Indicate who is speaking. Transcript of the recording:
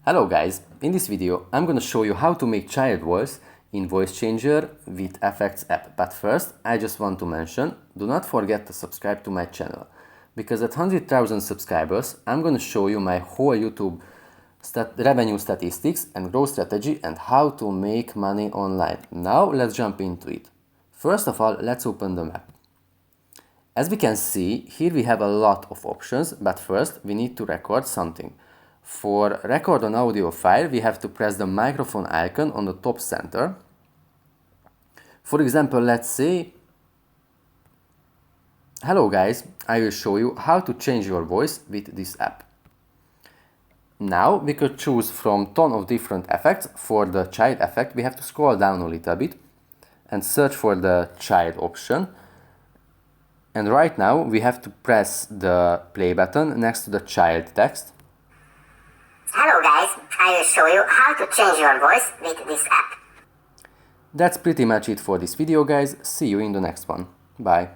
Speaker 1: Hello guys, in this video I'm gonna show you how to make child voice in Voice Changer with Effects app. But first I just want to mention, do not forget to subscribe to my channel, because at 100,000 subscribers I'm gonna show you my whole YouTube revenue statistics and growth strategy and how to make money online. Now let's jump into it. First of all, let's open the map. As we can see, here we have a lot of options, but first we need to record something. For record an audio file, we have to press the microphone icon on the top center. For example, let's say, hello guys, I will show you how to change your voice with this app. Now we could choose from ton of different effects. For the child effect, we have to scroll down a little bit and search for the child option. And right now we have to press the play button next to the child text.
Speaker 2: Hello guys, I will show you how to change your voice with this app.
Speaker 1: That's pretty much it for this video guys, see you in the next one. Bye.